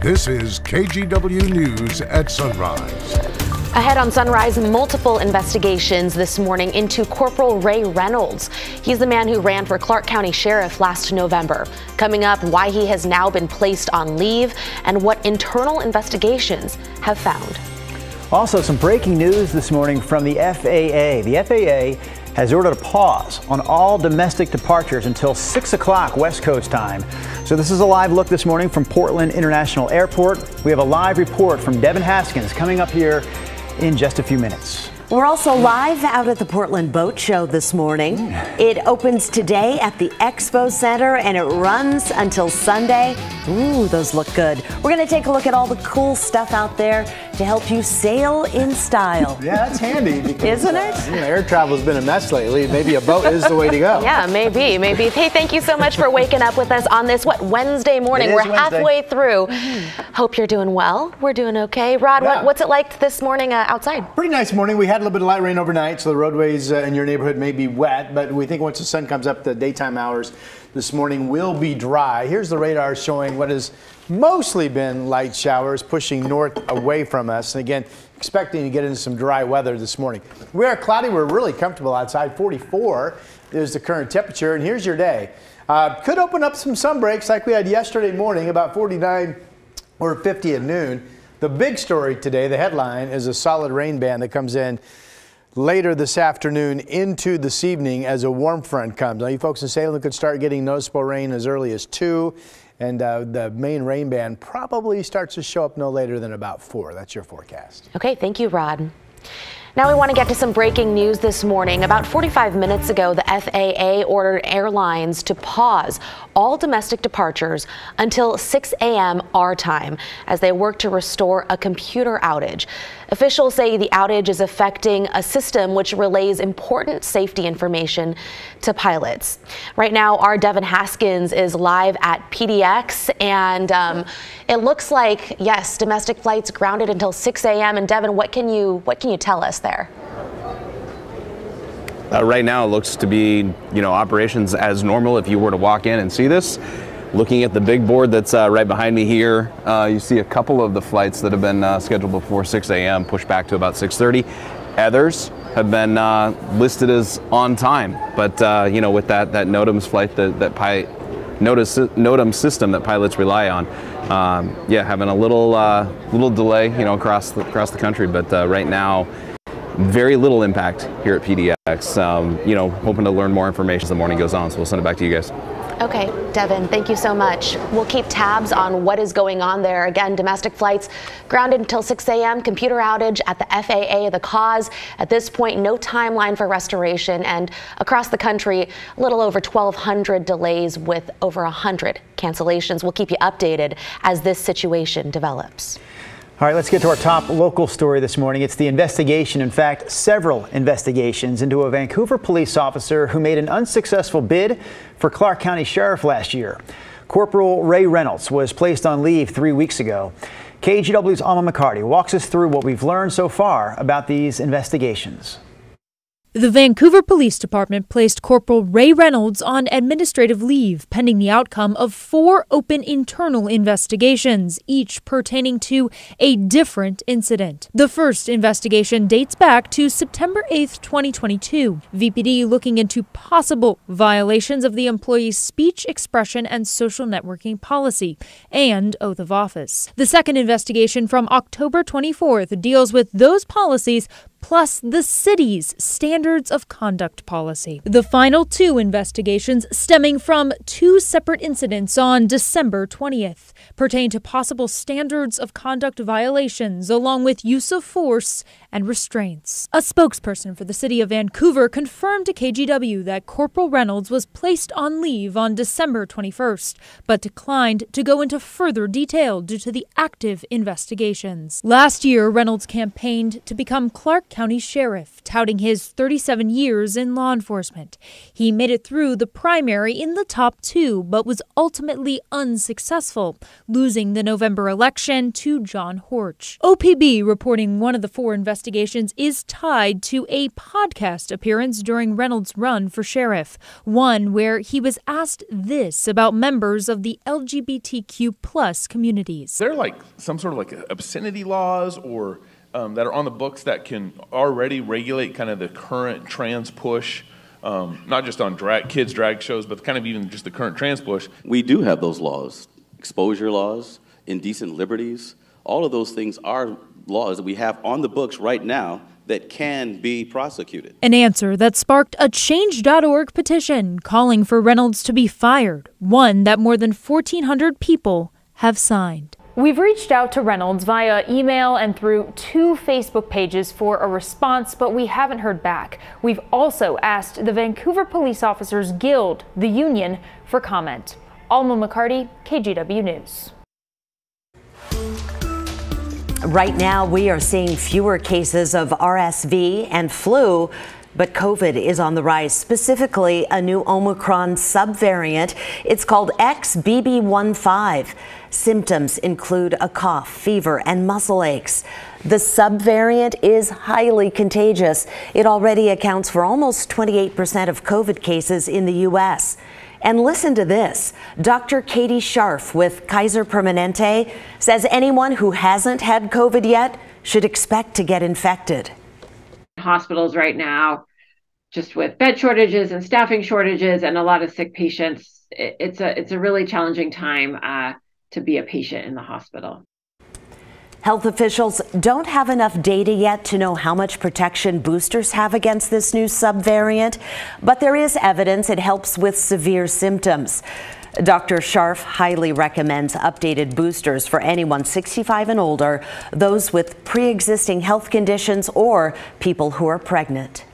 This is KGW News at Sunrise. Ahead on Sunrise, multiple investigations this morning into Corporal Ray Reynolds. He's the man who ran for Clark County Sheriff last November. Coming up, why he has now been placed on leave and what internal investigations have found. Also, some breaking news this morning from the FAA. The FAA has ordered a pause on all domestic departures until 6 o'clock West Coast time. So this is a live look this morning from Portland International Airport. We have a live report from Devin Haskins coming up here in just a few minutes. We're also live out at the Portland Boat Show this morning. It opens today at the Expo Center and it runs until Sunday. Ooh, those look good. We're going to take a look at all the cool stuff out there to help you sail in style. Yeah, that's handy. Because, isn't it? Air travel's been a mess lately. Maybe a boat is the way to go. Yeah, maybe. Hey, thank you so much for waking up with us on this, Wednesday morning. We're Wednesday. halfway through. Hope you're doing well. We're doing okay. Rod, Yeah. what's it like this morning outside? Pretty nice morning. We had a little bit of light rain overnight, so the roadways in your neighborhood may be wet, but we think once the sun comes up, the daytime hours this morning will be dry. Here's the radar showing what has mostly been light showers pushing north away from us. And again, expecting to get into some dry weather this morning. We are cloudy. We're really comfortable outside. 44 is the current temperature. And here's your day. Could open up some sun breaks like we had yesterday morning, about 49 or 50 at noon. The big story today, the headline, is a solid rain band that comes in later this afternoon into this evening as a warm front comes. Now, you folks in Salem could start getting noticeable rain as early as 2, and the main rain band probably starts to show up no later than about 4. That's your forecast. Okay, thank you, Rod. Now we want to get to some breaking news this morning. About 45 minutes ago, the FAA ordered airlines to pause all domestic departures until 6 a.m. our time as they work to restore a computer outage. Officials say the outage is affecting a system which relays important safety information to pilots. Right now, our Devin Haskins is live at PDX, and it looks like, yes, domestic flights grounded until 6 a.m. And Devin, what can you tell us there? Right now, it looks to be, operations as normal if you were to walk in and see this. Looking at the big board that's right behind me here, you see a couple of the flights that have been scheduled before 6 a.m. pushed back to about 6:30. Others have been listed as on time, but with that NOTAMs flight, that NOTAM system that pilots rely on, having a little delay, across the country. But right now, very little impact here at PDX. Hoping to learn more information as the morning goes on, so we'll send it back to you guys. Okay, Devin, thank you so much. We'll keep tabs on what is going on there. Again, domestic flights grounded until 6 a.m., computer outage at the FAA, the cause. At this point, no timeline for restoration, and across the country, a little over 1,200 delays with over 100 cancellations. We'll keep you updated as this situation develops. All right, let's get to our top local story this morning. It's the investigation, in fact, several investigations into a Vancouver police officer who made an unsuccessful bid for Clark County Sheriff last year. Corporal Ray Reynolds was placed on leave 3 weeks ago. KGW's Alma McCarty walks us through what we've learned so far about these investigations. The Vancouver Police Department placed Corporal Ray Reynolds on administrative leave pending the outcome of 4 open internal investigations, each pertaining to a different incident. The first investigation dates back to September 8, 2022. VPD looking into possible violations of the employee's speech, expression, and social networking policy and oath of office. The second investigation from October 24th deals with those policies plus the city's standards of conduct policy. The final 2 investigations, stemming from 2 separate incidents on December 20th, pertain to possible standards of conduct violations along with use of force and restraints. A spokesperson for the city of Vancouver confirmed to KGW that Corporal Reynolds was placed on leave on December 21st, but declined to go into further detail due to the active investigations. Last year, Reynolds campaigned to become Clark County Sheriff, touting his 37 years in law enforcement. He made it through the primary in the top 2, but was ultimately unsuccessful, losing the November election to John Horch. OPB reporting one of the 4 investigations is tied to a podcast appearance during Reynolds' run for sheriff, one where he was asked this about members of the LGBTQ plus communities. They're like some sort of like obscenity laws or that are on the books that can already regulate kind of the current trans push, not just on kids drag shows, but kind of even just the current trans push. We do have those laws, exposure laws, indecent liberties. All of those things are laws that we have on the books right now that can be prosecuted. An answer that sparked a Change.org petition calling for Reynolds to be fired, one that more than 1,400 people have signed. We've reached out to Reynolds via email and through 2 Facebook pages for a response, but we haven't heard back. We've also asked the Vancouver Police Officers Guild, the union, for comment. Alma McCarty, KGW News. Right now, we are seeing fewer cases of RSV and flu, but COVID is on the rise, specifically a new Omicron subvariant. It's called XBB.1.5. Symptoms include a cough, fever, and muscle aches. The subvariant is highly contagious. It already accounts for almost 28% of COVID cases in the U.S. And listen to this. Dr. Katie Scharf with Kaiser Permanente says anyone who hasn't had COVID yet should expect to get infected. Hospitals right now, just with bed shortages and staffing shortages and a lot of sick patients, it's a really challenging time to be a patient in the hospital. Health officials don't have enough data yet to know how much protection boosters have against this new subvariant, but there is evidence it helps with severe symptoms. Dr. Scharf highly recommends updated boosters for anyone 65 and older, those with pre-existing health conditions, or people who are pregnant.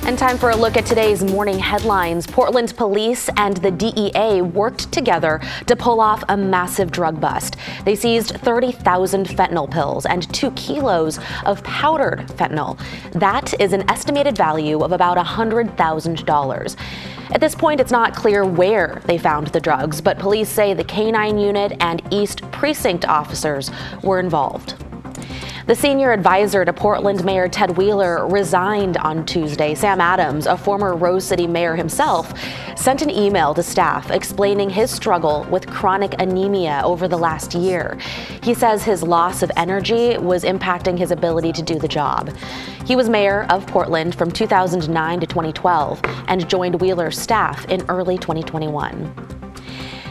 And time for a look at today's morning headlines. Portland police and the DEA worked together to pull off a massive drug bust. They seized 30,000 fentanyl pills and 2 kilos of powdered fentanyl. That is an estimated value of about $100,000. At this point, it's not clear where they found the drugs, but police say the K-9 unit and East Precinct officers were involved. The senior advisor to Portland Mayor Ted Wheeler resigned on Tuesday. Sam Adams, a former Rose City mayor himself, sent an email to staff explaining his struggle with chronic anemia over the last year. He says his loss of energy was impacting his ability to do the job. He was mayor of Portland from 2009 to 2012 and joined Wheeler's staff in early 2021.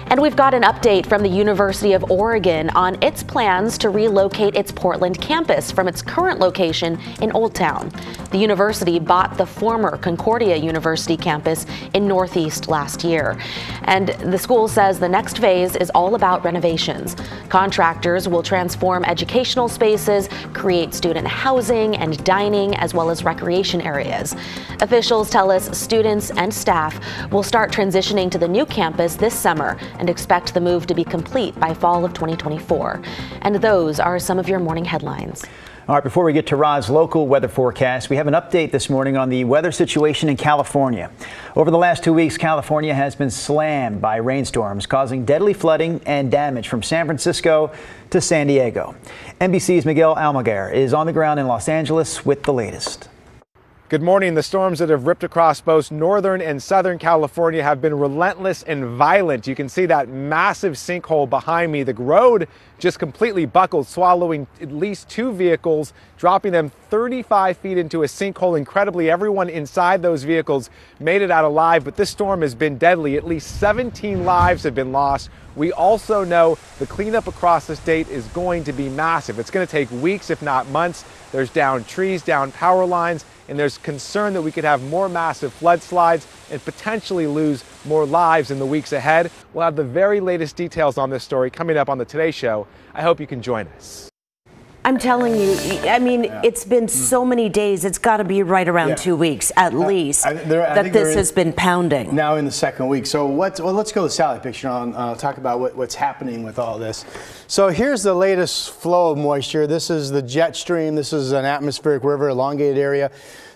And we've got an update from the University of Oregon on its plans to relocate its Portland campus from its current location in Old Town. The university bought the former Concordia University campus in Northeast last year. And the school says the next phase is all about renovations. Contractors will transform educational spaces, create student housing and dining, as well as recreation areas. Officials tell us students and staff will start transitioning to the new campus this summer and expect the move to be complete by fall of 2024. And those are some of your morning headlines. All right, before we get to Rod's local weather forecast, we have an update this morning on the weather situation in California. Over the last 2 weeks, California has been slammed by rainstorms, causing deadly flooding and damage from San Francisco to San Diego. NBC's Miguel Almaguer is on the ground in Los Angeles with the latest. Good morning. The storms that have ripped across both northern and southern California have been relentless and violent. You can see that massive sinkhole behind me. The road just completely buckled, swallowing at least 2 vehicles, dropping them 35 feet into a sinkhole. Incredibly, everyone inside those vehicles made it out alive, but this storm has been deadly. At least 17 lives have been lost. We also know the cleanup across the state is going to be massive. It's going to take weeks, if not months. There's downed trees, downed power lines, and there's concern that we could have more massive floodslide and potentially lose more lives in the weeks ahead. We'll have the very latest details on this story coming up on the Today Show. I hope you can join us. I'm telling you, I mean, it's been so many days. It's got to be right around 2 weeks at least that this has been pounding. Now in the second week. So let's go to the satellite picture and talk about what's happening with all this. So here's the latest flow of moisture. This is the jet stream. This is an atmospheric river, elongated area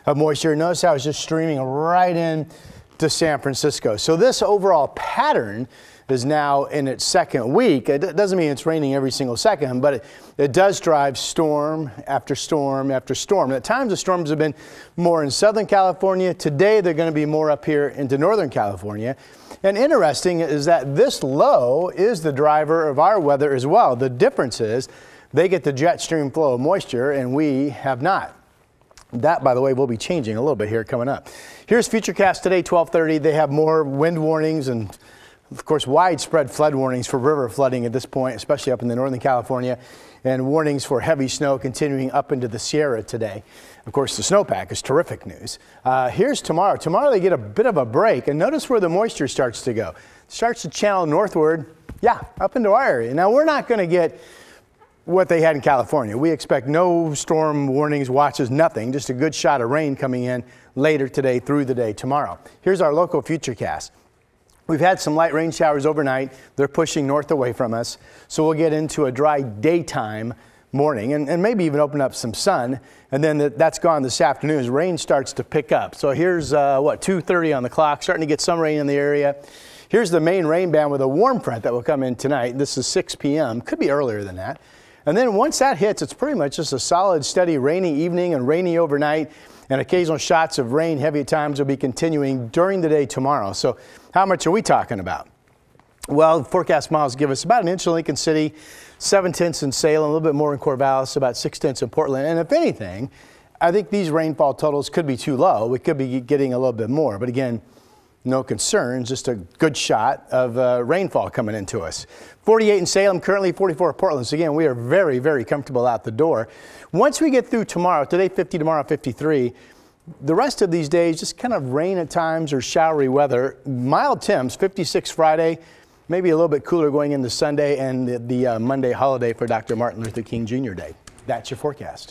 of moisture. Notice how it's just streaming right in to San Francisco. So this overall pattern is now in its second week. It doesn't mean it's raining every single second, but it does drive storm after storm after storm. At times the storms have been more in Southern California. Today they're going to be more up here into Northern California. And interesting is that this low is the driver of our weather as well. The difference is they get the jet stream flow of moisture and we have not. That, by the way, will be changing a little bit here coming up. Here's Futurecast today, 12:30. They have more wind warnings and of course, widespread flood warnings for river flooding at this point, especially up in the Northern California, and warnings for heavy snow continuing up into the Sierra today. Of course, the snowpack is terrific news. Here's tomorrow. Tomorrow they get a bit of a break, and notice where the moisture starts to go. It starts to channel northward, up into our area. Now, we're not going to get what they had in California. We expect no storm warnings, watches, nothing, just a good shot of rain coming in later today through the day tomorrow. Here's our local Futurecast. We've had some light rain showers overnight. They're pushing north away from us. So we'll get into a dry daytime morning and maybe even open up some sun. And then that's gone this afternoon as rain starts to pick up. So here's 2:30 on the clock, starting to get some rain in the area. Here's the main rain band with a warm front that will come in tonight. This is 6 p.m. Could be earlier than that. And then once that hits, it's pretty much just a solid, steady rainy evening and rainy overnight. And occasional shots of rain, heavy at times, will be continuing during the day tomorrow. So how much are we talking about? Well, forecast models give us about an inch in Lincoln City, 7/10 in Salem, a little bit more in Corvallis, about 6/10 in Portland. And if anything, I think these rainfall totals could be too low. We could be getting a little bit more. But again, no concerns, just a good shot of rainfall coming into us. 48 in Salem, currently 44 in Portland. So again, we are very, very comfortable out the door. Once we get through tomorrow, today 50, tomorrow 53, the rest of these days just kind of rain at times or showery weather. Mild temps, 56 Friday, maybe a little bit cooler going into Sunday and the Monday holiday for Dr. Martin Luther King Jr. Day. That's your forecast.